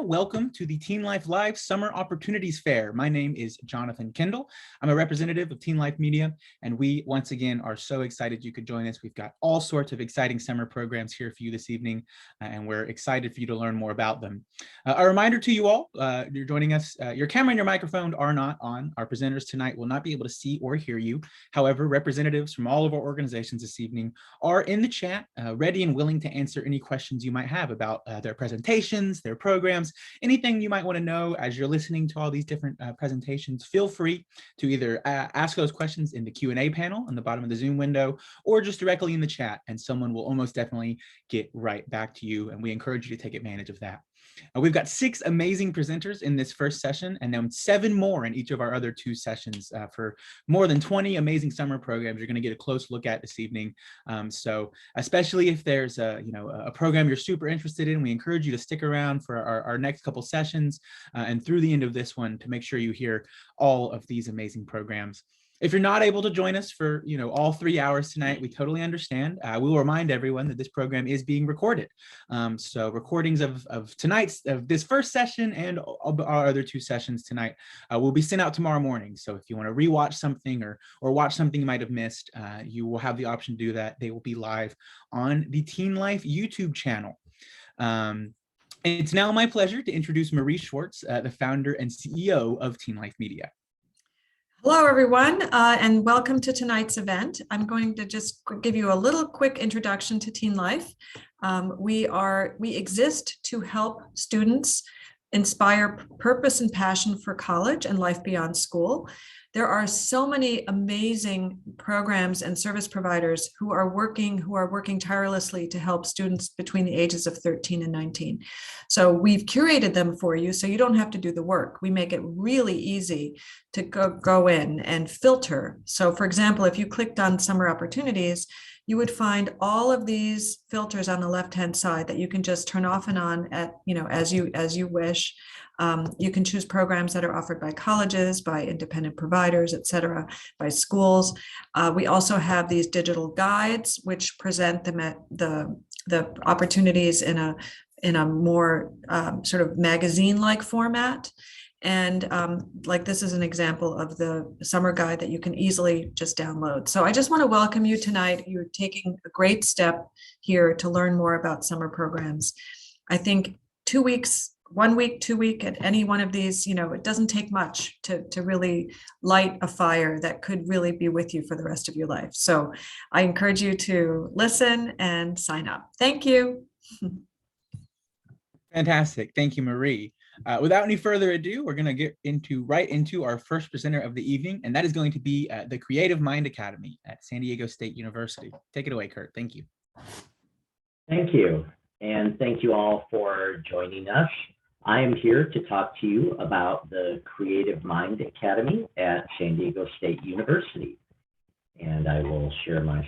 Welcome to the TeenLife Live Summer Opportunities Fair. My name is Jonathan Kendall. I'm a representative of TeenLife Media, and we once again are so excited you could join us. We've got all sorts of exciting summer programs here for you this evening, and we're excited for you to learn more about them. A reminder to you all, you're joining us, your camera and your microphone are not on. Our presenters tonight will not be able to see or hear you. However, representatives from all of our organizations this evening are in the chat, ready and willing to answer any questions you might have about their presentations, their programs, anything you might want to know as you're listening to all these different presentations. Feel free to either ask those questions in the Q&A panel on the bottom of the Zoom window, or just directly in the chat, and someone will almost definitely get right back to you, and we encourage you to take advantage of that. We've got 6 amazing presenters in this first session, and then 7 more in each of our other 2 sessions for more than 20 amazing summer programs you're going to get a close look at this evening. So especially if there's a program you're super interested in, we encourage you to stick around for our next couple sessions and through the end of this one to make sure you hear all of these amazing programs. If you're not able to join us for all 3 hours tonight, we totally understand. We will remind everyone that this program is being recorded. So recordings of this first session and our other 2 sessions tonight will be sent out tomorrow morning. So if you want to rewatch something or watch something you might have missed, you will have the option to do that. They will be live on the TeenLife YouTube channel. It's now my pleasure to introduce Marie Schwartz, the founder and CEO of TeenLife Media. Hello, everyone, and welcome to tonight's event. I'm going to just give you a little quick introduction to TeenLife. We exist to help students inspire purpose and passion for college and life beyond school. There are so many amazing programs and service providers who are working tirelessly to help students between the ages of 13 and 19. So we've curated them for you so you don't have to do the work. We make it really easy to go in and filter. So for example, if you clicked on summer opportunities, you would find all of these filters on the left-hand side that you can just turn off and on as you wish. You can choose programs that are offered by colleges, by independent providers, et cetera, by schools. We also have these digital guides, which present them at the opportunities in a more sort of magazine-like format. And like this is an example of the summer guide that you can easily just download. So I just want to welcome you tonight. You're taking a great step here to learn more about summer programs. I think 2 weeks, 1 week, 2 week at any one of these, it doesn't take much to really light a fire that could really be with you for the rest of your life. So I encourage you to listen and sign up. Thank you. Fantastic. Thank you, Marie. Without any further ado, we're going to get right into our first presenter of the evening, and that is going to be the Creative Mind Academy at San Diego State University. Take it away, Kurt. Thank you. Thank you. And thank you all for joining us. I am here to talk to you about the Creative Mind Academy at San Diego State University. And I will share my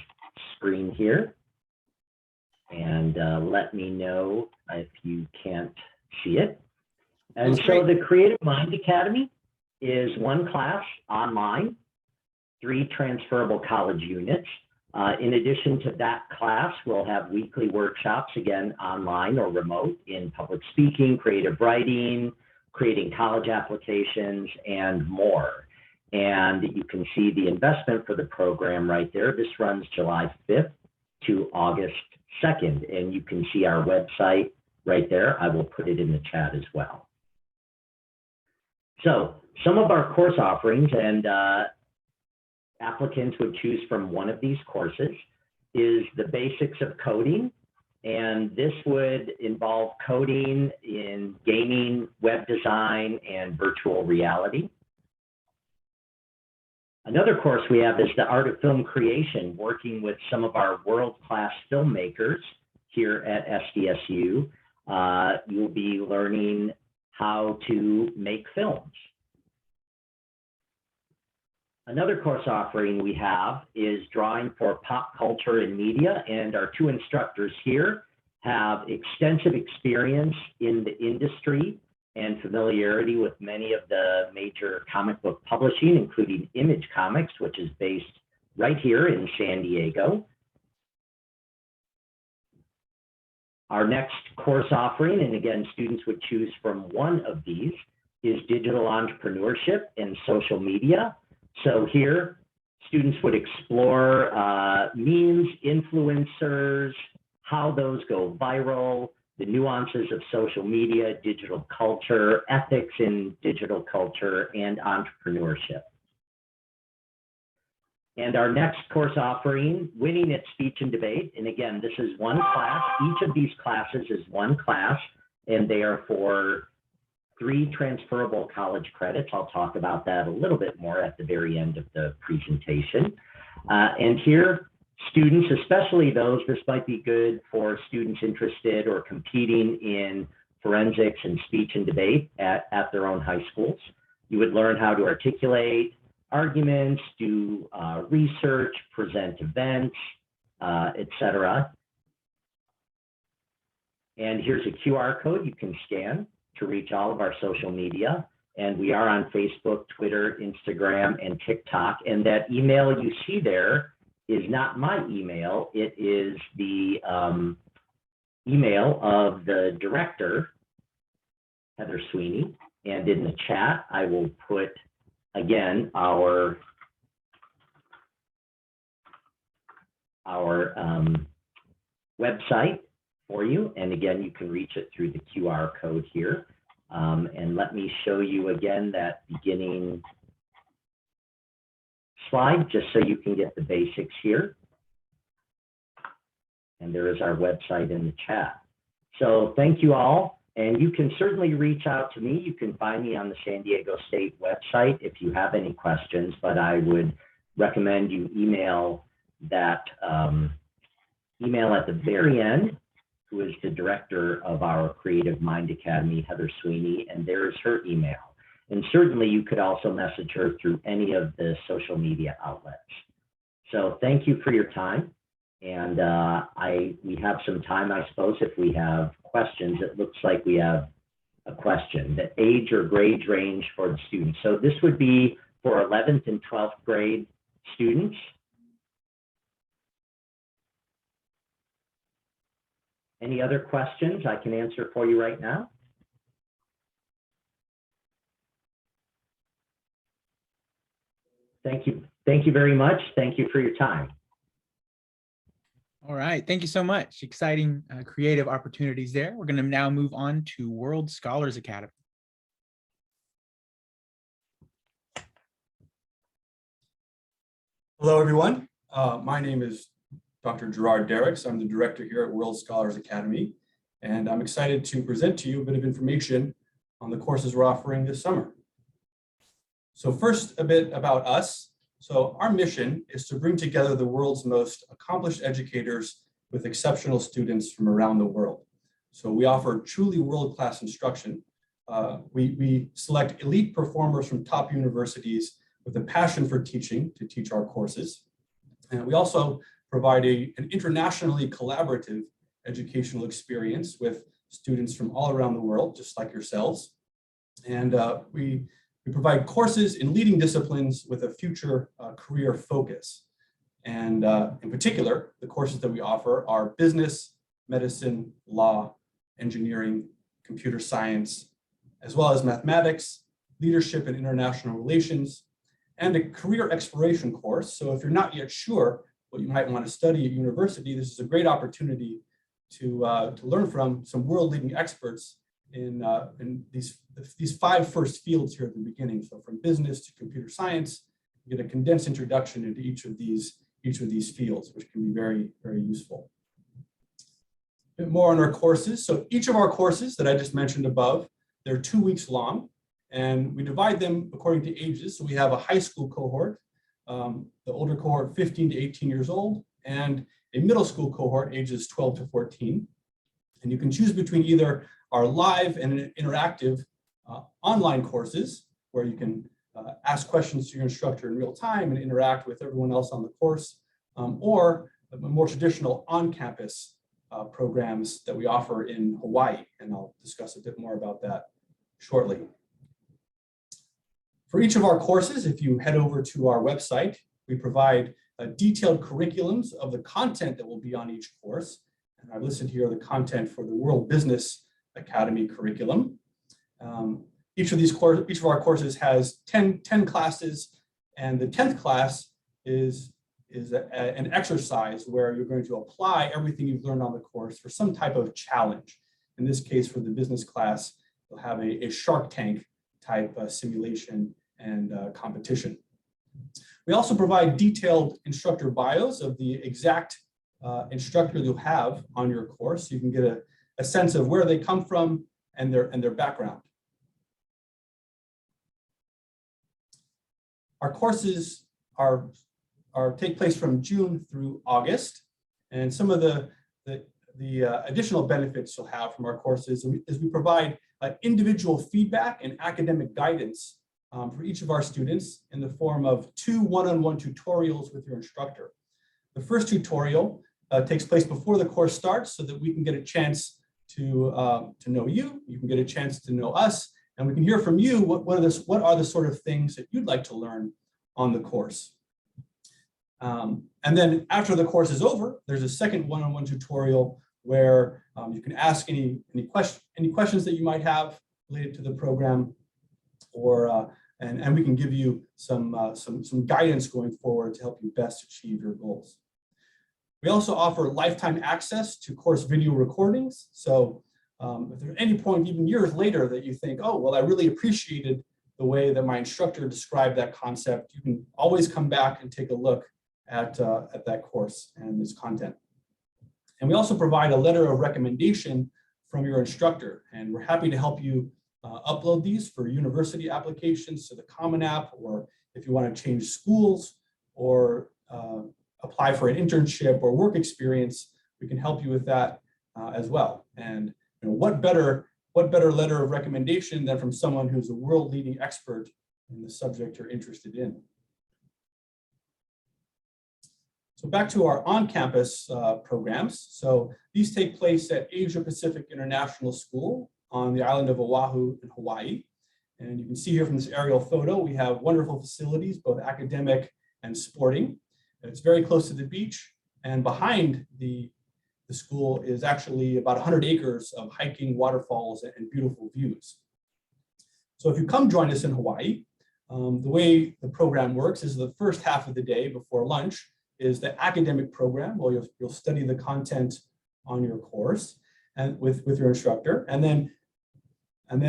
screen here. And let me know if you can't see it. And so the Creative Mind Academy is 1 class online, 3 transferable college units. In addition to that class, we'll have weekly workshops, again, online or remote, in public speaking, creative writing, creating college applications, and more. And you can see the investment for the program right there. This runs July 5th to August 2nd, and you can see our website right there. I will put it in the chat as well. So some of our course offerings, and applicants would choose from one of these courses, is the basics of coding. And this would involve coding in gaming, web design, and virtual reality. Another course we have is the art of film creation, working with some of our world-class filmmakers here at SDSU. You'll be learning how to make films. Another course offering we have is drawing for pop culture and media, and our 2 instructors here have extensive experience in the industry and familiarity with many of the major comic book publishing, including Image Comics, which is based right here in San Diego. Our next course offering, and again, students would choose from one of these, is digital entrepreneurship and social media. So here, students would explore memes, influencers, how those go viral, the nuances of social media, digital culture, ethics in digital culture, and entrepreneurship. And our next course offering, Winning at Speech and Debate. And again, this is one class. Each of these classes is one class, and they are for 3 transferable college credits. I'll talk about that a little bit more at the very end of the presentation. And here, students, especially those, this might be good for students interested or competing in forensics and speech and debate at their own high schools. You would learn how to articulate arguments, do research, present events, etc. And here's a QR code you can scan to reach all of our social media. And we are on Facebook, Twitter, Instagram, and TikTok. And that email you see there is not my email. It is the email of the director, Heather Sweeney. And in the chat, I will put, again, our website for you. And again, you can reach it through the QR code here. And let me show you again that beginning slide, just so you can get the basics here. And there is our website in the chat. So thank you all. And you can certainly reach out to me. You can find me on the San Diego State website if you have any questions, but I would recommend you email that email at the very end, who is the director of our Creative Mind Academy, Heather Sweeney, and there's her email. And certainly you could also message her through any of the social media outlets. So thank you for your time. And we have some time, I suppose, if we have questions. It looks like we have a question, the age or grade range for the students. So this would be for 11th and 12th grade students. Any other questions I can answer for you right now? Thank you. Thank you very much. Thank you for your time. All right, thank you so much. Exciting creative opportunities there. We're going to now move on to World Scholars Academy. Hello, everyone. My name is Dr. Gerard Derricks. I'm the director here at World Scholars Academy, and I'm excited to present to you a bit of information on the courses we're offering this summer. So first, a bit about us. So our mission is to bring together the world's most accomplished educators with exceptional students from around the world. So we offer truly world-class instruction. We select elite performers from top universities with a passion for teaching to teach our courses. And we also provide an internationally collaborative educational experience with students from all around the world, just like yourselves. And we provide courses in leading disciplines with a future career focus. And in particular, the courses that we offer are business, medicine, law, engineering, computer science, as well as mathematics, leadership and international relations, and a career exploration course. So if you're not yet sure what you might want to study at university, this is a great opportunity to learn from some world-leading experts in these 5 first fields here at the beginning. So from business to computer science, you get a condensed introduction into each of these fields, which can be very, very useful. A bit more on our courses. So each of our courses that I just mentioned above, they're 2 weeks long, and we divide them according to ages. So we have a high school cohort, the older cohort 15 to 18 years old, and a middle school cohort ages 12 to 14. And you can choose between either our live and interactive online courses, where you can ask questions to your instructor in real time and interact with everyone else on the course, or more traditional on-campus programs that we offer in Hawaii. And I'll discuss a bit more about that shortly. For each of our courses, if you head over to our website, we provide detailed curriculums of the content that will be on each course, And I've listed here the content for the World Business Academy curriculum. Each of our courses has 10 classes, and the 10th class is an exercise where you're going to apply everything you've learned on the course for some type of challenge. In this case, for the business class, you'll have a Shark Tank type simulation and competition. We also provide detailed instructor bios of the exact instructor you'll have on your course, so you can get a sense of where they come from and their background. Our courses take place from June through August, and some of the additional benefits you'll have from our courses is we provide individual feedback and academic guidance for each of our students in the form of 2 one-on-one tutorials with your instructor. The first tutorial takes place before the course starts so that we can get a chance to know you, you can get a chance to know us, and we can hear from you what are the sort of things that you'd like to learn on the course. And then after the course is over, there's a second one-on-one tutorial where you can ask any questions that you might have related to the program, or and we can give you some guidance going forward to help you best achieve your goals. We also offer lifetime access to course video recordings. So if there's any point, even years later, that you think, oh, well, I really appreciated the way that my instructor described that concept, you can always come back and take a look at that course and its content. And we also provide a letter of recommendation from your instructor, and we're happy to help you upload these for university applications to the Common App, or if you want to change schools or apply for an internship or work experience, we can help you with that as well. And what better letter of recommendation than from someone who's a world-leading expert in the subject you're interested in. So back to our on-campus programs. So these take place at Asia Pacific International School on the island of Oahu in Hawaii. And you can see here from this aerial photo, we have wonderful facilities, both academic and sporting. It's very close to the beach, and behind the school is actually about 100 acres of hiking, waterfalls, and beautiful views. So if you come join us in Hawaii, the way the program works is the first half of the day before lunch is the academic program, where you'll study the content on your course and with your instructor. And then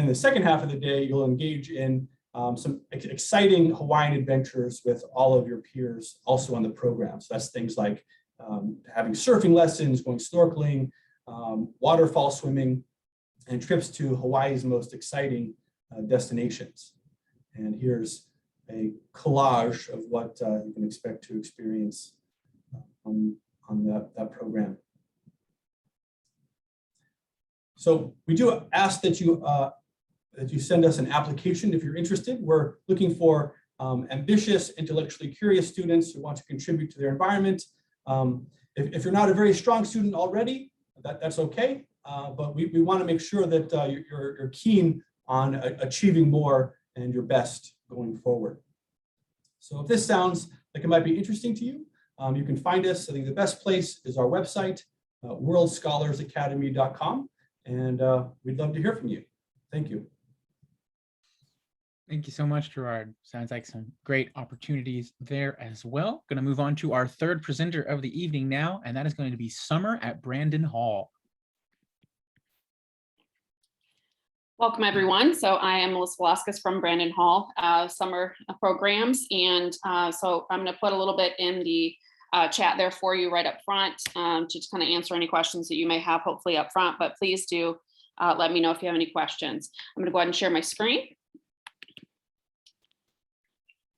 the second half of the day, you'll engage in some exciting Hawaiian adventures with all of your peers also on the program. So that's things like having surfing lessons, going snorkeling, waterfall swimming, and trips to Hawaii's most exciting destinations. And here's a collage of what you can expect to experience on that program. So we do ask that you send us an application if you're interested. We're looking for ambitious, intellectually curious students who want to contribute to their environment. If you're not a very strong student already, that's okay. But we want to make sure that you're keen on achieving more and your best going forward. So if this sounds like it might be interesting to you, you can find us. I think the best place is our website, worldscholarsacademy.com, and we'd love to hear from you. Thank you. Thank you so much, Gerard. Sounds like some great opportunities there as well. Going to move on to our third presenter of the evening now, and that is going to be Summer at Brandon Hall. Welcome, everyone. So I am Melissa Velasquez from Brandon Hall Summer Programs. And so I'm going to put a little bit in the chat there for you right up front to just kind of answer any questions that you may have, hopefully up front, but please do let me know if you have any questions. I'm going to go ahead and share my screen.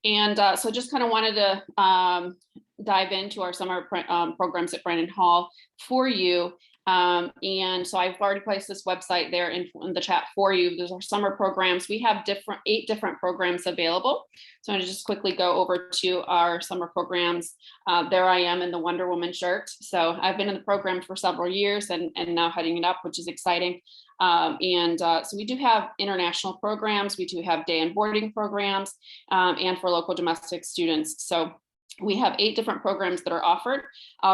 And so just kind of wanted to dive into our summer programs at Brandon Hall for you. And so I've already placed this website there in the chat for you. There's our summer programs. We have 8 different programs available. So I'm going to just quickly go over to our summer programs. There I am in the Wonder Woman shirt. So I've been in the program for several years and now heading it up, which is exciting. So we do have international programs. We do have day and boarding programs and for local domestic students. So we have 8 different programs that are offered.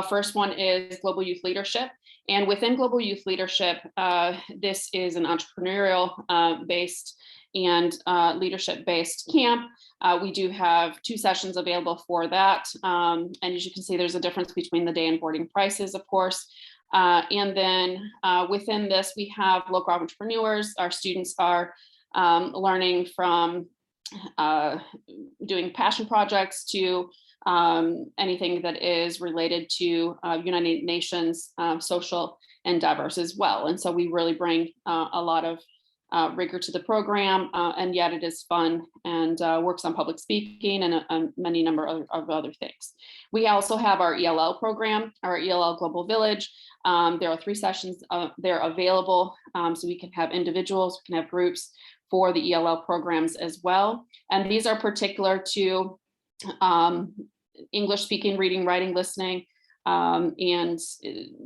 First one is Global Youth Leadership. And within Global Youth Leadership, this is an entrepreneurial based and leadership based camp. We do have 2 sessions available for that. And as you can see, there's a difference between the day and boarding prices, of course. And then within this, we have local entrepreneurs. Our students are learning from doing passion projects to anything that is related to United Nations social endeavors as well. And so we really bring a lot of rigor to the program, and yet it is fun and works on public speaking and many number of other things. We also have our ELL program, our ELL Global Village. There are 3 sessions there available, so we can have individuals, we can have groups for the ELL programs as well. And these are particular to English speaking, reading, writing, listening. And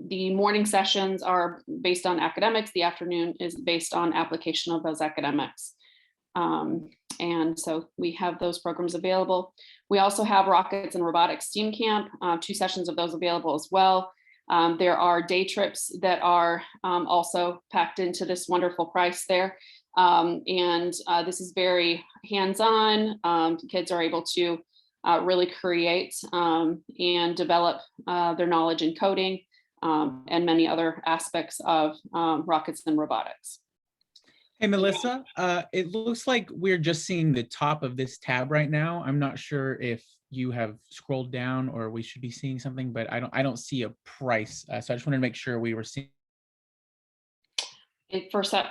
the morning sessions are based on academics. The afternoon is based on application of those academics. And so we have those programs available. We also have Rockets and Robotics STEAM Camp, 2 sessions of those available as well. There are day trips that are also packed into this wonderful price there. And this is very hands-on. Kids are able to really create and develop their knowledge in coding and many other aspects of rockets and robotics. Hey, Melissa, it looks like we're just seeing the top of this tab right now. I'm not sure if you have scrolled down or we should be seeing something, but I don't see a price. So I just wanted to make sure we were seeing.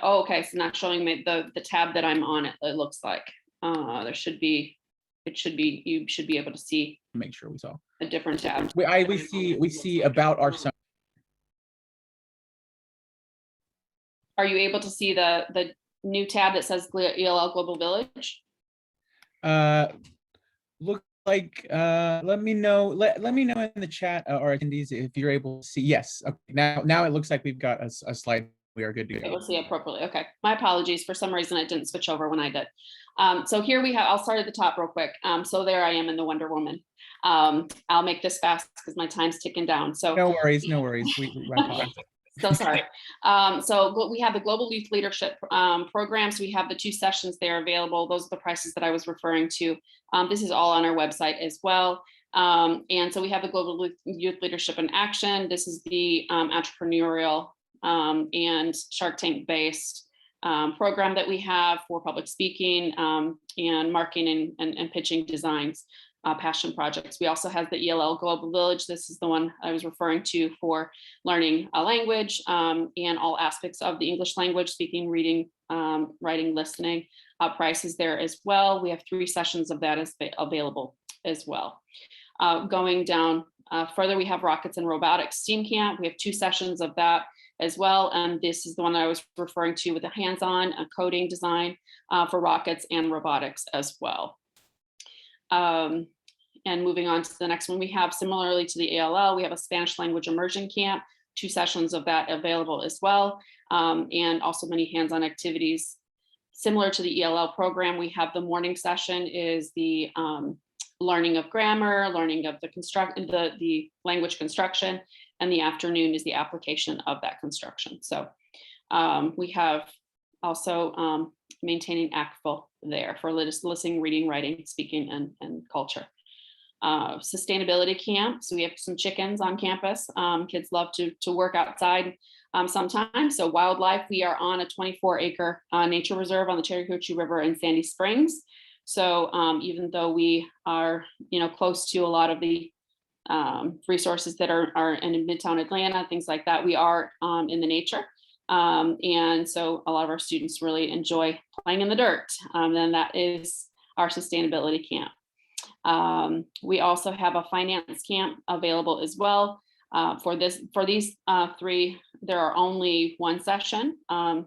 Oh, okay, so not showing me the tab that I'm on. It looks like there should be. It should be. You should be able to see. Make sure we saw a different tab. We see about our summer. Are you able to see the new tab that says ELL Global Village? Look like let me know. Let me know in the chat or attendees if you're able to see. Yes. Okay. Now it looks like we've got a slide. We are good to go. We'll see appropriately. Okay. My apologies. For some reason, it didn't switch over when I did. So here we have, I'll start at the top real quick. So there I am in the Wonder Woman. I'll make this fast because my time's ticking down. So no worries. We so sorry. So we have the Global Youth Leadership programs. We have the 2 sessions there available. Those are the prices that I was referring to. This is all on our website as well. And so we have the Global Youth Leadership in Action. This is the entrepreneurial and Shark Tank based program that we have for public speaking and marketing and pitching designs, passion projects. We also have the ELL Global Village. This is the one I was referring to for learning a language and all aspects of the English language, speaking, reading, writing, listening. Prices there as well. We have 3 sessions of that available as well. Going down further, we have Rockets and Robotics STEAM Camp. We have 2 sessions of that as well. And this is the one I was referring to with the hands-on coding design for rockets and robotics as well. And moving on to the next one, we have similarly to the ALL, we have a Spanish language immersion camp, 2 sessions of that available as well. And also many hands-on activities. Similar to the ELL program, we have the morning session is the learning of grammar, learning of the language construction, and the afternoon is the application of that construction. So we have also maintaining ACTFL there for listening, reading, writing, speaking, and culture. Sustainability camp. So we have some chickens on campus. Kids love to work outside sometimes. So wildlife, we are on a 24-acre nature reserve on the Chattahoochee River in Sandy Springs. So even though we are, close to a lot of the resources that are in Midtown Atlanta, things like that, we are in the nature. And so a lot of our students really enjoy playing in the dirt. And that is our sustainability camp. We also have a finance camp available as well. For these 3, there are only 1 session, and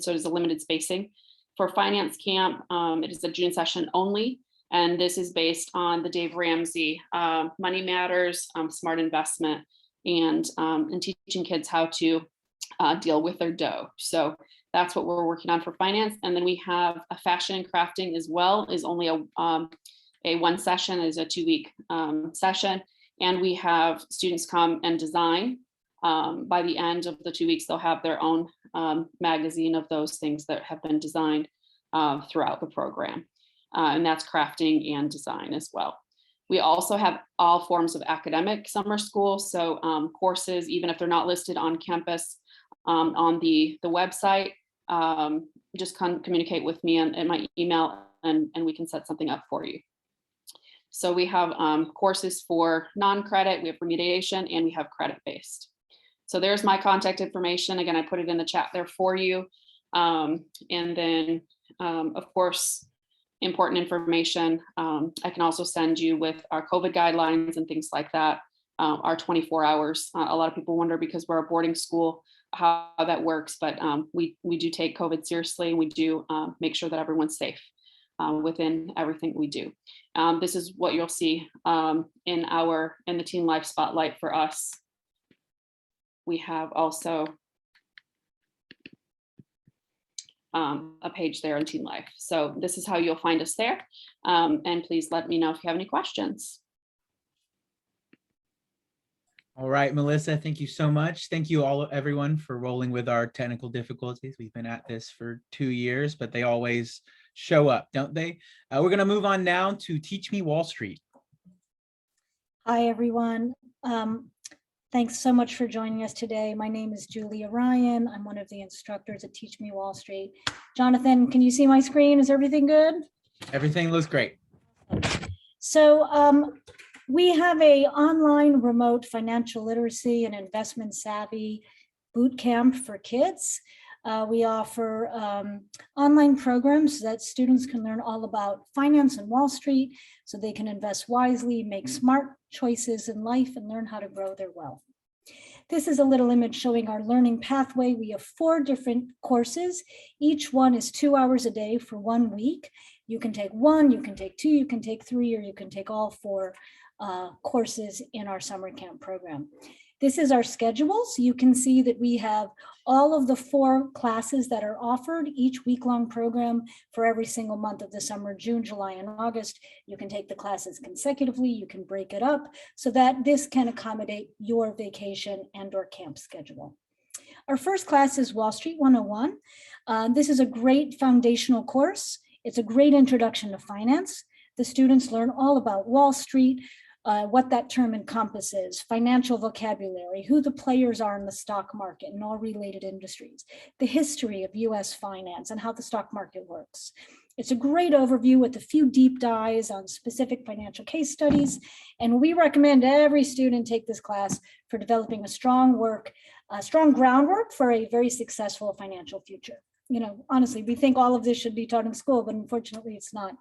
so it's a limited spacing. For finance camp, it is a June session only, and this is based on the Dave Ramsey Money Matters, Smart Investment, and teaching kids how to deal with their dough. So that's what we're working on for finance. And then we have a fashion and crafting as well, is only a 1 session, is a 2-week session. And we have students come and design By the end of the 2 weeks, they'll have their own magazine of those things that have been designed throughout the program. And that's crafting and design as well. We also have all forms of academic summer school. So courses, even if they're not listed on campus on the website, just communicate with me and my email and we can set something up for you. So we have courses for non-credit, we have remediation, and we have credit-based. So there's my contact information. Again, I put it in the chat there for you. And then, of course, important information. I can also send you with our COVID guidelines and things like that, our 24 hours. A lot of people wonder, because we're a boarding school, how that works, but we do take COVID seriously, and we do make sure that everyone's safe within everything we do. This is what you'll see in the TeenLife Spotlight for us. We have also a page there in TeenLife. So this is how you'll find us there. And please let me know if you have any questions. All right, Melissa, thank you so much. Thank you all, everyone, for rolling with our technical difficulties. We've been at this for 2 years, but they always show up, don't they? We're going to move on now to Teach Me Wall Street. Hi, everyone. Thanks so much for joining us today. My name is Julia Ryan. I'm one of the instructors at Teach Me Wall Street. Jonathan, can you see my screen? Is everything good? Everything looks great. So we have a online remote financial literacy and investment savvy boot camp for kids. We offer online programs so that students can learn all about finance and Wall Street, so they can invest wisely, make smart choices in life, and learn how to grow their wealth. This is a little image showing our learning pathway. We have 4 different courses. Each one is 2 hours a day for 1 week. You can take 1, you can take 2, you can take 3, or you can take all 4 courses in our summer camp program. This is our schedule. So you can see that we have all of the 4 classes that are offered, each week-long program for every single month of the summer, June, July, and August. You can take the classes consecutively. You can break it up so that this can accommodate your vacation and or camp schedule. Our first class is Wall Street 101. This is a great foundational course. It's a great introduction to finance. The students learn all about Wall Street, what that term encompasses, financial vocabulary, who the players are in the stock market and all related industries, the history of US finance and how the stock market works. It's a great overview with a few deep dives on specific financial case studies. And we recommend every student take this class for developing a strong groundwork for a very successful financial future. You know, honestly, we think all of this should be taught in school, but unfortunately it's not.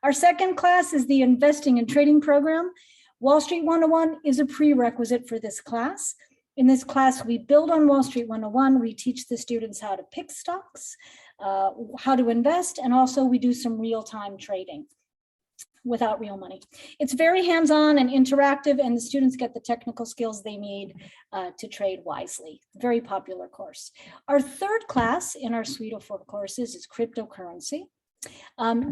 Our second class is the Investing and Trading program. Wall Street 101 is a prerequisite for this class. In this class, we build on Wall Street 101. We teach the students how to pick stocks, how to invest, and also we do some real-time trading without real money. It's very hands-on and interactive, and the students get the technical skills they need to trade wisely. Very popular course. Our third class in our suite of 4 courses is cryptocurrency.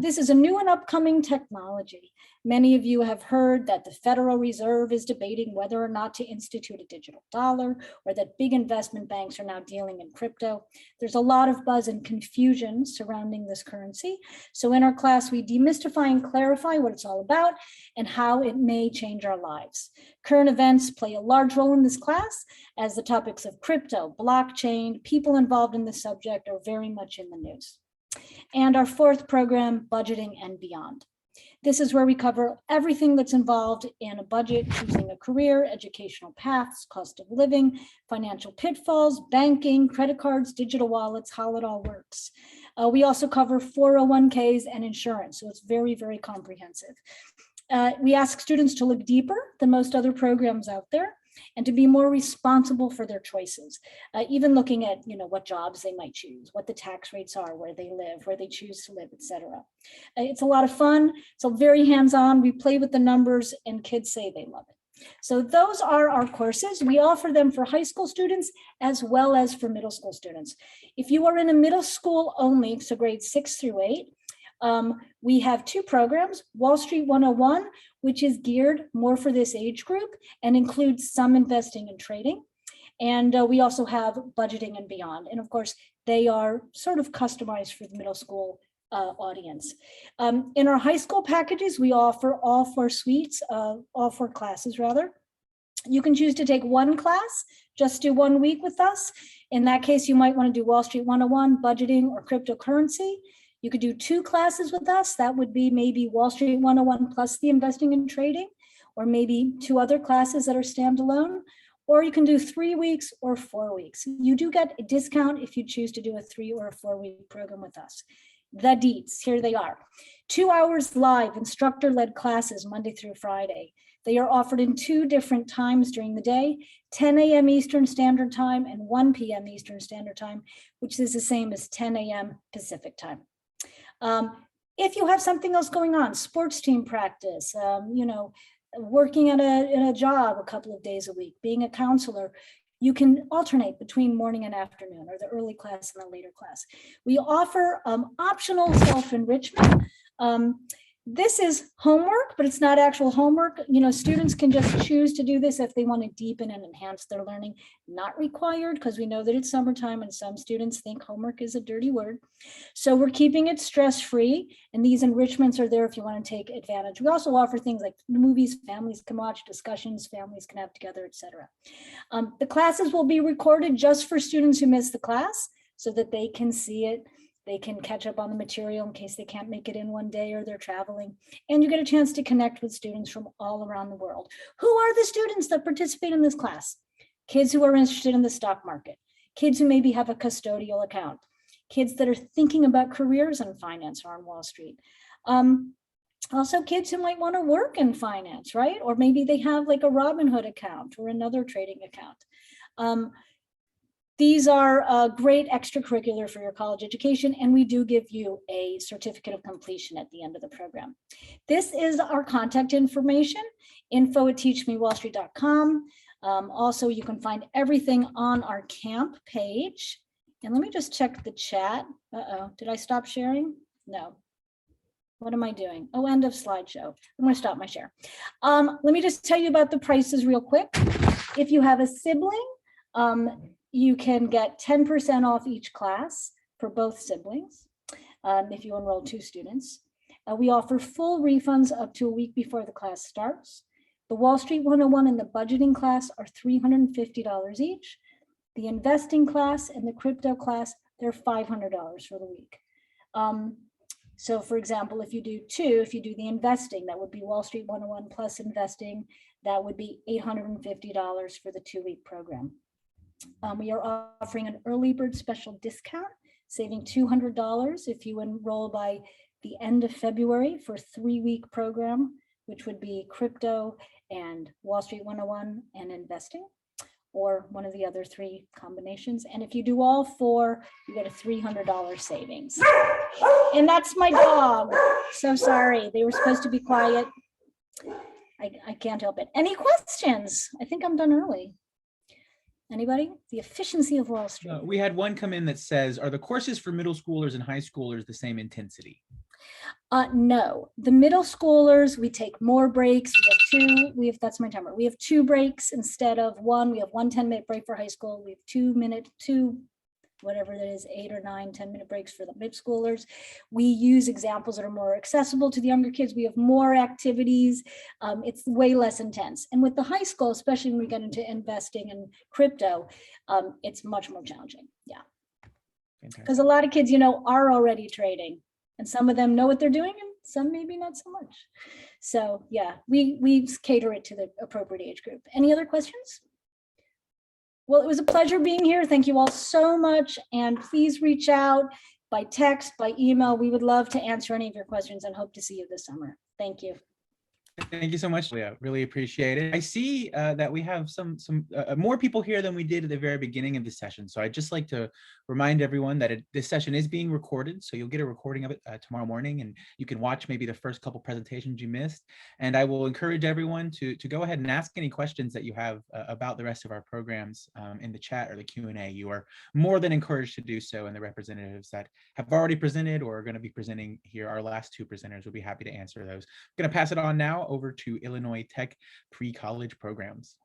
This is a new and upcoming technology. Many of you have heard that the Federal Reserve is debating whether or not to institute a digital dollar, or that big investment banks are now dealing in crypto. There's a lot of buzz and confusion surrounding this currency. So in our class, we demystify and clarify what it's all about and how it may change our lives. Current events play a large role in this class, as the topics of crypto, blockchain, people involved in the subject are very much in the news. And our fourth program, Budgeting and Beyond. This is where we cover everything that's involved in a budget, choosing a career, educational paths, cost of living, financial pitfalls, banking, credit cards, digital wallets, how it all works. We also cover 401ks and insurance, so it's very, very comprehensive. We ask students to look deeper than most other programs out there, and to be more responsible for their choices, even looking at what jobs they might choose, what the tax rates are, where they live, where they choose to live, etc. It's a lot of fun. It's very hands-on. We play with the numbers, and kids say they love it. So those are our courses. We offer them for high school students as well as for middle school students. If you are in a middle school only, so grades 6 through 8, we have 2 programs, Wall Street 101, which is geared more for this age group and includes some investing and trading. And we also have budgeting and beyond. And of course, they are sort of customized for the middle school audience. In our high school packages, we offer all four suites, all four classes rather. You can choose to take one class, just do 1 week with us. In that case, you might want to do Wall Street 101, budgeting, or cryptocurrency. You could do 2 classes with us. That would be maybe Wall Street 101 plus the investing and trading, or maybe 2 other classes that are standalone. Or you can do 3 weeks or 4 weeks. You do get a discount if you choose to do a 3 or a 4 week program with us. The deets, here they are. 2 hours live instructor-led classes Monday through Friday. They are offered in 2 different times during the day, 10 a.m. Eastern Standard Time and 1 p.m. Eastern Standard Time, which is the same as 10 a.m. Pacific Time. If you have something else going on, sports team practice, working at a job a couple of days a week, being a counselor, you can alternate between morning and afternoon, or the early class and the later class. We offer optional self-enrichment. This is homework, but it's not actual homework. Students can just choose to do this if they want to deepen and enhance their learning. Not required, because we know that it's summertime and some students think homework is a dirty word. So we're keeping it stress-free, and these enrichments are there if you want to take advantage. We also offer things like movies families can watch, discussions families can have together, etc. The classes will be recorded just for students who miss the class so that they can see it. They can catch up on the material in case they can't make it in one day or they're traveling. And you get a chance to connect with students from all around the world. Who are the students that participate in this class? Kids who are interested in the stock market, kids who maybe have a custodial account, kids that are thinking about careers in finance or on Wall Street. Also kids who might want to work in finance, right? Or maybe they have like a Robinhood account or another trading account. These are great extracurricular for your college education, and we do give you a certificate of completion at the end of the program. This is our contact information, info@teachmewallstreet.com. Also, you can find everything on our camp page. And let me just check the chat. Did I stop sharing? No. What am I doing? Oh, end of slideshow. I'm going to stop my share. Let me just tell you about the prices real quick. If you have a sibling, you can get 10% off each class for both siblings if you enroll 2 students. We offer full refunds up to a week before the class starts. The Wall Street 101 and the budgeting class are $350 each. The investing class and the crypto class, they're $500 for the week. So for example, if you do the investing, that would be Wall Street 101 plus investing, that would be $850 for the 2-week program. We are offering an early bird special discount, saving $200 if you enroll by the end of February for a 3-week program, which would be crypto and Wall Street 101 and investing, or one of the other 3 combinations. And if you do all 4, you get a $300 savings. And that's my dog. So sorry, they were supposed to be quiet. I can't help it. Any questions? I think I'm done early. Anybody? The efficiency of Wall Street. We had one come in that says, are the courses for middle schoolers and high schoolers the same intensity? No, the middle schoolers, we take more breaks. We have that's my timer. We have 2 breaks instead of 1. We have 1 10-minute break for high school. We have 2 whatever that is, 8 or 9 10-minute breaks for the mid schoolers. We use examples that are more accessible to the younger kids. We have more activities. It's way less intense. And with the high school, especially when we get into investing and crypto, it's much more challenging. Yeah. Because a lot of kids, are already trading, and some of them know what they're doing and some maybe not so much. So yeah, we cater it to the appropriate age group. Any other questions? Well, it was a pleasure being here. Thank you all so much. And please reach out by text, by email. We would love to answer any of your questions and hope to see you this summer. Thank you. Thank you so much, Leah. Really appreciate it. I see that we have some more people here than we did at the very beginning of the session. So I'd just like to remind everyone that this session is being recorded. So you'll get a recording of it tomorrow morning, and you can watch maybe the first couple presentations you missed. And I will encourage everyone to go ahead and ask any questions that you have about the rest of our programs in the chat or the Q&A. You are more than encouraged to do so, and the representatives that have already presented or are going to be presenting here, our last 2 presenters, will be happy to answer those. I'm going to pass it on now over to Illinois Tech pre-college programs.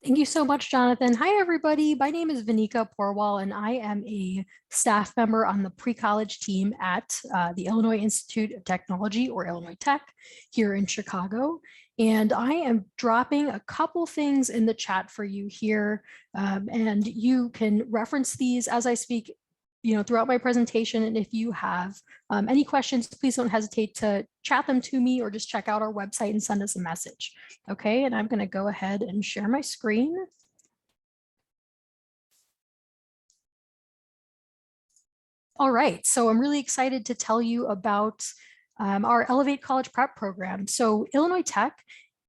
Thank you so much, Jonathan. Hi, everybody. My name is Vanika Porwal, and I am a staff member on the pre-college team at the Illinois Institute of Technology, or Illinois Tech, here in Chicago. And I am dropping a couple things in the chat for you here, and you can reference these as I speak, throughout my presentation. And if you have any questions, please don't hesitate to chat them to me or just check out our website and send us a message. Okay, and I'm going to go ahead and share my screen. All right, so I'm really excited to tell you about our Elevate College Prep program. So Illinois Tech,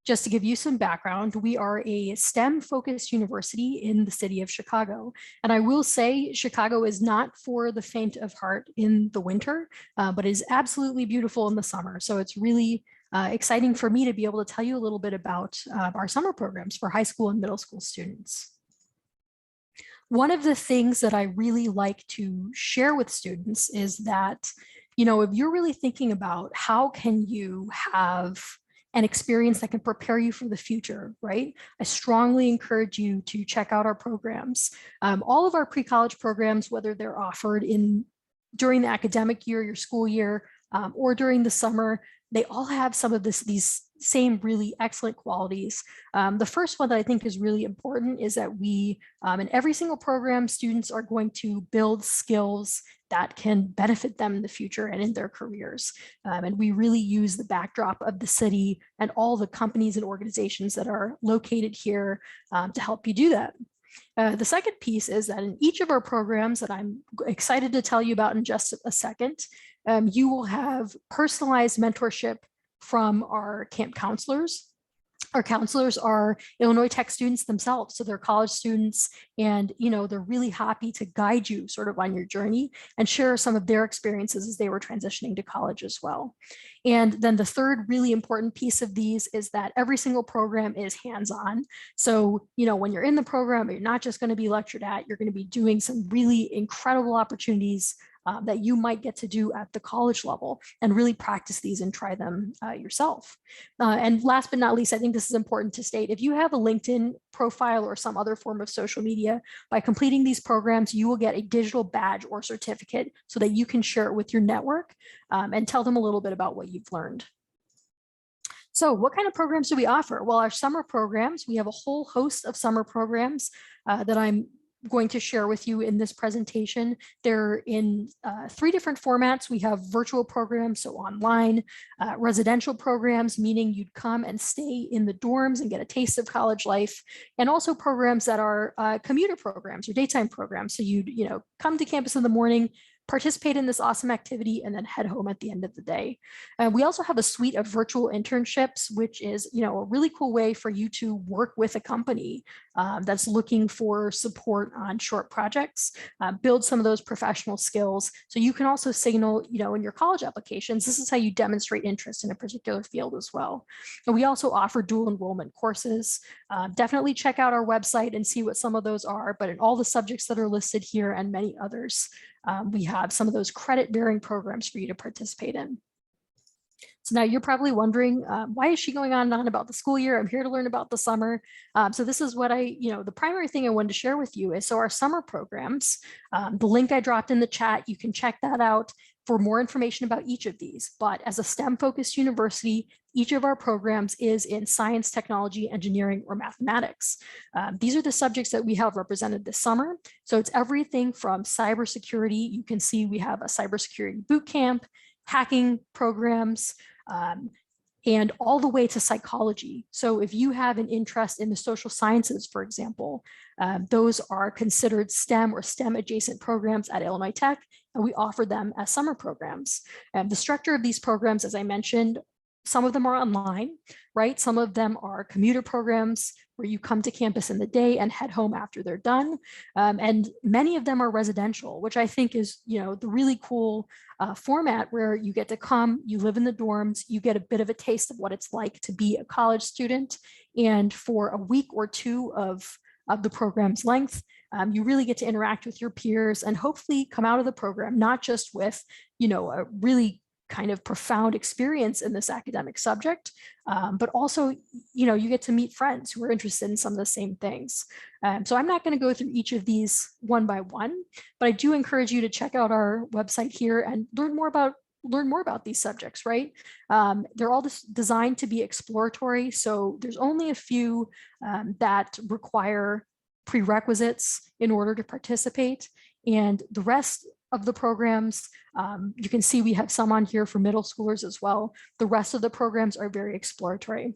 just to give you some background, we are a STEM-focused university in the city of Chicago. And I will say Chicago is not for the faint of heart in the winter, but is absolutely beautiful in the summer. So it's really exciting for me to be able to tell you a little bit about our summer programs for high school and middle school students. One of the things that I really like to share with students is that, if you're really thinking about how can you have an experience that can prepare you for the future, right? I strongly encourage you to check out our programs. All of our pre-college programs, whether they're offered during the academic year, your school year, or during the summer, they all have some of these same really excellent qualities. The first one that I think is really important is that we, in every single program, students are going to build skills that can benefit them in the future and in their careers. And we really use the backdrop of the city and all the companies and organizations that are located here to help you do that. The second piece is that in each of our programs that I'm excited to tell you about in just a second, you will have personalized mentorship from our camp counselors. Our counselors are Illinois Tech students themselves, so they're college students, and they're really happy to guide you sort of on your journey and share some of their experiences as they were transitioning to college as well. And then the third really important piece of these is that every single program is hands-on. So, when you're in the program, you're not just going to be lectured at, you're going to be doing some really incredible opportunities that you might get to do at the college level and really practice these and try them yourself. And last but not least, I think this is important to state, if you have a LinkedIn profile or some other form of social media, by completing these programs, you will get a digital badge or certificate so that you can share it with your network and tell them a little bit about what you've learned. So what kind of programs do we offer? Well, our summer programs, we have a whole host of summer programs that I'm going to share with you in this presentation. They're in 3 different formats. We have virtual programs, so online, residential programs, meaning you'd come and stay in the dorms and get a taste of college life, and also programs that are commuter programs or daytime programs. So you'd come to campus in the morning, participate in this awesome activity, and then head home at the end of the day. We also have a suite of virtual internships, which is a really cool way for you to work with a company that's looking for support on short projects, build some of those professional skills. So you can also signal, in your college applications, this is how you demonstrate interest in a particular field as well. And we also offer dual enrollment courses. Definitely check out our website and see what some of those are, but in all the subjects that are listed here and many others, we have some of those credit-bearing programs for you to participate in. So now you're probably wondering, why is she going on and on about the school year? I'm here to learn about the summer. So this is what the primary thing I wanted to share with you is, so our summer programs, the link I dropped in the chat, you can check that out for more information about each of these. But as a STEM-focused university, each of our programs is in science, technology, engineering, or mathematics. These are the subjects that we have represented this summer. So it's everything from cybersecurity. You can see we have a cybersecurity boot camp, hacking programs, and all the way to psychology. So if you have an interest in the social sciences, for example, those are considered STEM or STEM adjacent programs at Illinois Tech, and we offer them as summer programs. And the structure of these programs, as I mentioned, some of them are online, right? Some of them are commuter programs where you come to campus in the day and head home after they're done. And many of them are residential, which I think is, the really cool format where you get to come, you live in the dorms, you get a bit of a taste of what it's like to be a college student. And for a week or two of the program's length, you really get to interact with your peers and hopefully come out of the program, not just with, a really kind of profound experience in this academic subject, but also, you get to meet friends who are interested in some of the same things. So I'm not going to go through each of these one by one, but I do encourage you to check out our website here and learn more about these subjects, right? They're all designed to be exploratory. So there's only a few that require prerequisites in order to participate. And the rest of the programs, you can see we have some on here for middle schoolers as well. The rest of the programs are very exploratory.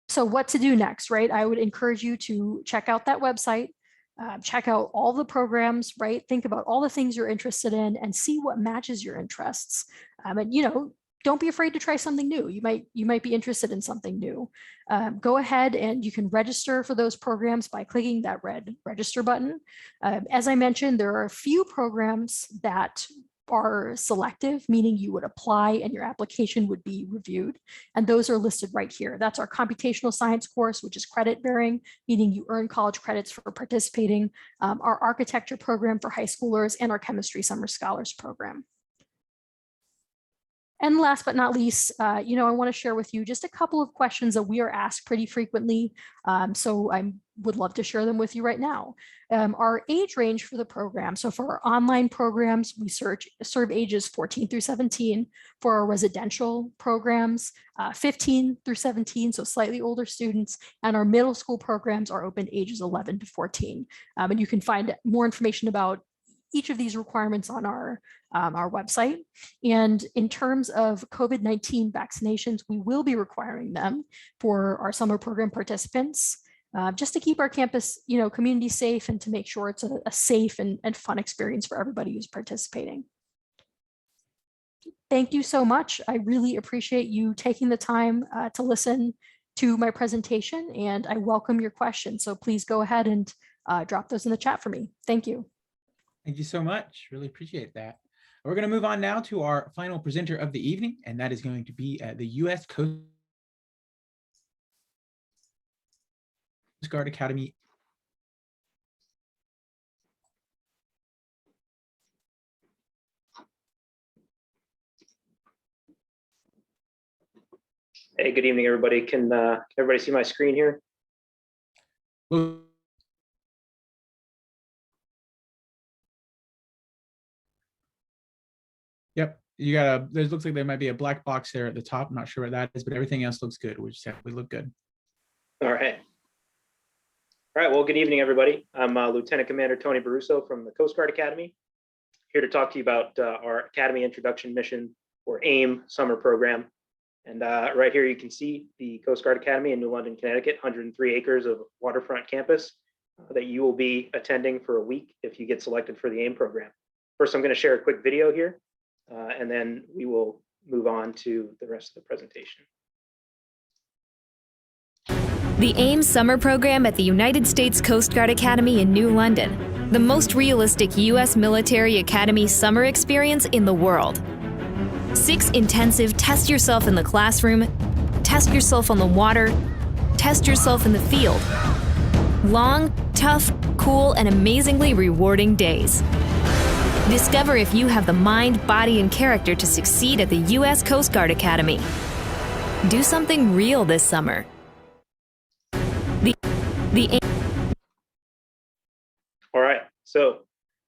So what to do next, right? I would encourage you to check out that website, check out all the programs, right? Think about all the things you're interested in and see what matches your interests. And don't be afraid to try something new. You might be interested in something new. Go ahead and you can register for those programs by clicking that red register button. As I mentioned, there are a few programs that are selective, meaning you would apply and your application would be reviewed. And those are listed right here. That's our computational science course, which is credit bearing, meaning you earn college credits for participating, our architecture program for high schoolers, and our chemistry summer scholars program. And last but not least, I want to share with you just a couple of questions that we are asked pretty frequently. So I would love to share them with you right now. Our age range for the program. So for our online programs, we serve ages 14 through 17. For our residential programs, 15 through 17, so slightly older students. And our middle school programs are open ages 11 to 14. And you can find more information about each of these requirements on our website. And in terms of COVID-19 vaccinations, we will be requiring them for our summer program participants, just to keep our campus, community safe and to make sure it's a safe and fun experience for everybody who's participating. Thank you so much. I really appreciate you taking the time to listen to my presentation, and I welcome your questions. So please go ahead and drop those in the chat for me. Thank you. Thank you so much. Really appreciate that. We're going to move on now to our final presenter of the evening, and that is going to be the U.S. Coast Guard Academy. Hey, good evening, everybody. Can everybody see my screen here? Well, yep, you got there looks like there might be a black box there at the top. I'm not sure what that is, but everything else looks good. We look good. All right. All right, well, good evening, everybody. I'm Lieutenant Commander Tony Baruso from the Coast Guard Academy, here to talk to you about our Academy Introduction Mission, or AIM, summer program. And right here, you can see the Coast Guard Academy in New London, Connecticut, 103 acres of waterfront campus that you will be attending for a week if you get selected for the AIM program. First, I'm going to share a quick video here, and then we will move on to the rest of the presentation. The AIM summer program at the United States Coast Guard Academy in New London, the most realistic U.S. military academy summer experience in the world. 6 intensive test yourself in the classroom, test yourself on the water, test yourself in the field. Long, tough, cool, and amazingly rewarding days. Discover if you have the mind, body, and character to succeed at the U.S. Coast Guard Academy. Do something real this summer. All right, so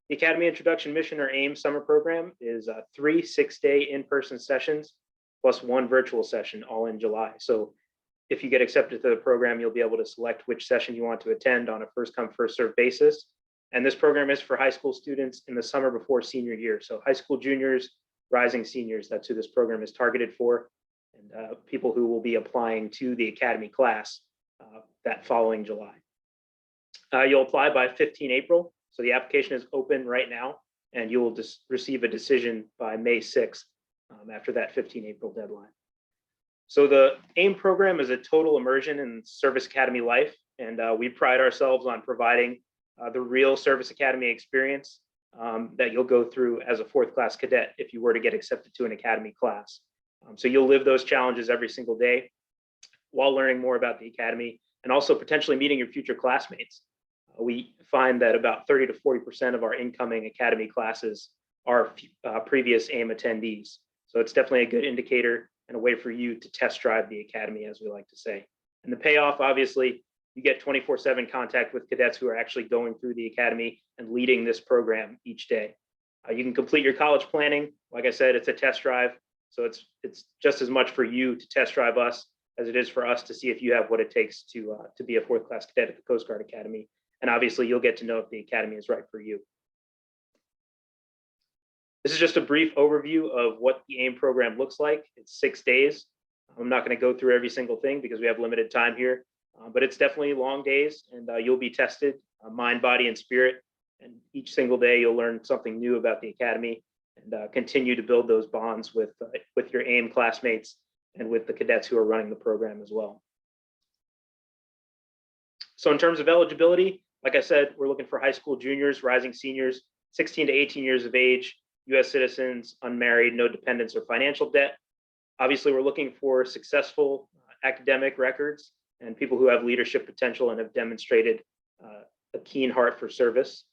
the Academy Introduction Mission, or AIM summer program, is 3 6-day in-person sessions plus 1 virtual session, all in July. So if you get accepted to the program, you'll be able to select which session you want to attend on a first come, first served basis. And this program is for high school students in the summer before senior year. So high school juniors, rising seniors, that's who this program is targeted for, and people who will be applying to the Academy class that following July. You'll apply by 15 April. So the application is open right now, and you will receive a decision by May 6th after that 15 April deadline. So the AIM program is a total immersion in service academy life, and we pride ourselves on providing the real service academy experience that you'll go through as a 4th class cadet if you were to get accepted to an academy class. So you'll live those challenges every single day while learning more about the academy and also potentially meeting your future classmates. We find that about 30 to 40% of our incoming academy classes our previous AIM attendees. So it's definitely a good indicator and a way for you to test drive the academy, as we like to say. And the payoff, obviously, you get 24/7 contact with cadets who are actually going through the academy and leading this program each day. You can complete your college planning. Like I said, it's a test drive. So it's just as much for you to test drive us as it is for us to see if you have what it takes to be a fourth class cadet at the Coast Guard Academy. And obviously, you'll get to know if the academy is right for you. This is just a brief overview of what the AIM program looks like. It's 6 days. I'm not going to go through every single thing because we have limited time here, but it's definitely long days, and you'll be tested mind, body, and spirit. And each single day, you'll learn something new about the academy and continue to build those bonds with your AIM classmates and with the cadets who are running the program as well. So in terms of eligibility, like I said, we're looking for high school juniors, rising seniors, 16 to 18 years of age, U.S. citizens, unmarried, no dependents or financial debt. Obviously, we're looking for successful academic records and people who have leadership potential and have demonstrated a keen heart for service.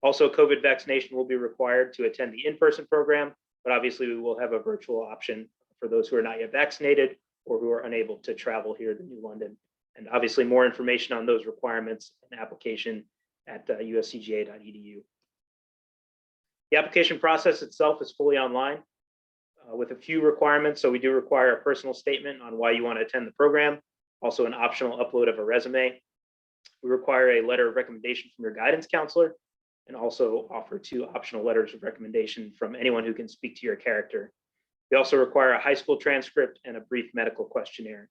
Also, COVID vaccination will be required to attend the in-person program, but obviously we will have a virtual option for those who are not yet vaccinated or who are unable to travel here to New London. And obviously more information on those requirements and application at uscga.edu. The application process itself is fully online with a few requirements. So we do require a personal statement on why you want to attend the program, also an optional upload of a resume. We require a letter of recommendation from your guidance counselor, and also offer 2 optional letters of recommendation from anyone who can speak to your character. We also require a high school transcript and a brief medical questionnaire.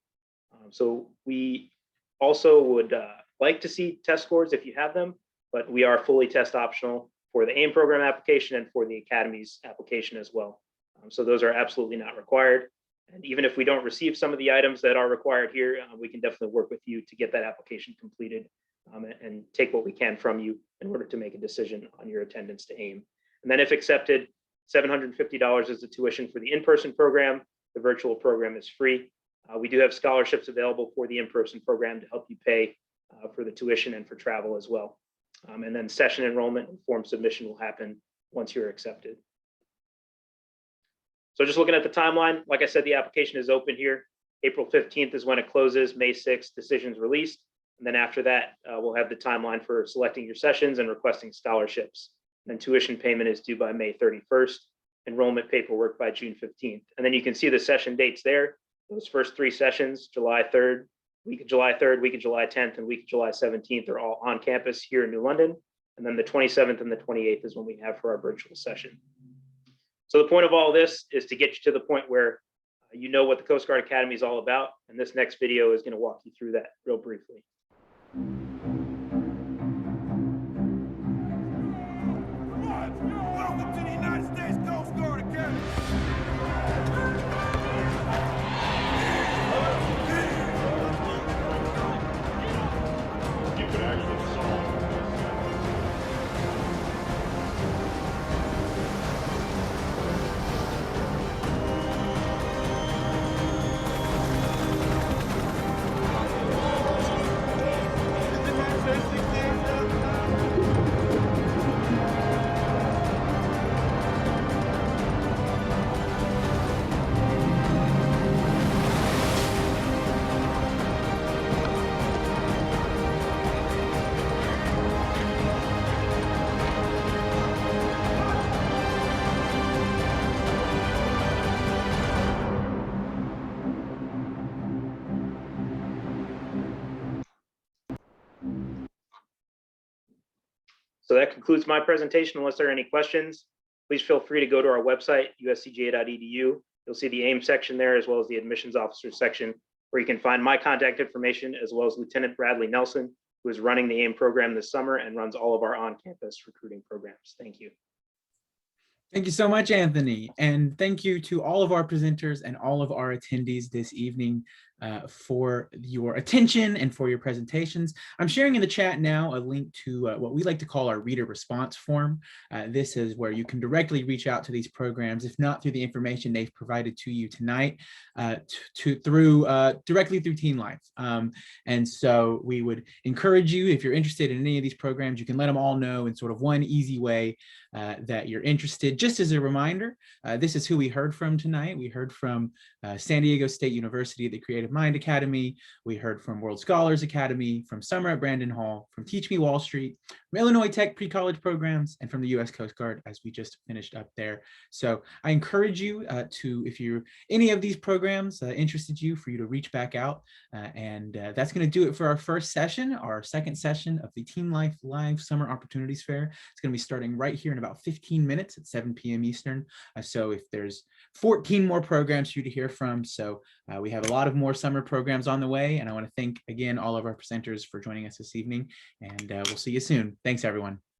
So we also would like to see test scores if you have them, but we are fully test optional for the AIM program application and for the Academy's application as well. So those are absolutely not required. And even if we don't receive some of the items that are required here, we can definitely work with you to get that application completed and take what we can from you in order to make a decision on your attendance to AIM. And then if accepted, $750 is the tuition for the in-person program. The virtual program is free. We do have scholarships available for the in-person program to help you pay for the tuition and for travel as well. And then session enrollment and form submission will happen once you're accepted. So just looking at the timeline, like I said, the application is open here. April 15th is when it closes, May 6th, decisions released. And then after that, we'll have the timeline for selecting your sessions and requesting scholarships. And then tuition payment is due by May 31st, enrollment paperwork by June 15th. And then you can see the session dates there. Those first 3 sessions, July 3rd, week of July 3rd, week of July 10th, and week of July 17th are all on campus here in New London. And then the 27th and the 28th is when we have for our virtual session. So the point of all this is to get you to the point where you know what the Coast Guard Academy is all about. And this next video is going to walk you through that real briefly. Welcome to the United States Coast Guard Academy. You could actually solve. So that concludes my presentation. Unless there are any questions, please feel free to go to our website, uscga.edu. You'll see the AIM section there, as well as the admissions officers section, where you can find my contact information, as well as Lieutenant Bradley Nelson, who is running the AIM program this summer and runs all of our on-campus recruiting programs. Thank you. Thank you so much, Anthony. And thank you to all of our presenters and all of our attendees this evening. for your attention and for your presentations. I'm sharing in the chat now a link to what we like to call our reader response form. This is where you can directly reach out to these programs, if not through the information they've provided to you tonight, directly through TeenLife. And so we would encourage you, if you're interested in any of these programs, you can let them all know in sort of one easy way that you're interested. Just as a reminder, this is who we heard from tonight. We heard from San Diego State University, the Creative Mind Academy. We heard from World Scholars Academy, from Summer at Brandon Hall, from Teach Me Wall Street, from Illinois Tech pre-college programs, and from the U.S. Coast Guard, as we just finished up there. So I encourage you if you're any of these programs interested you, for you to reach back out. And that's going to do it for our first session, our second session of the TeenLife Live Summer Opportunities Fair. It's going to be starting right here in about 15 minutes at 7 p.m. Eastern. So if there's 14 more programs for you to hear from. So we have a lot of more summer programs on the way. And I want to thank again all of our presenters for joining us this evening. And we'll see you soon. Thanks, everyone.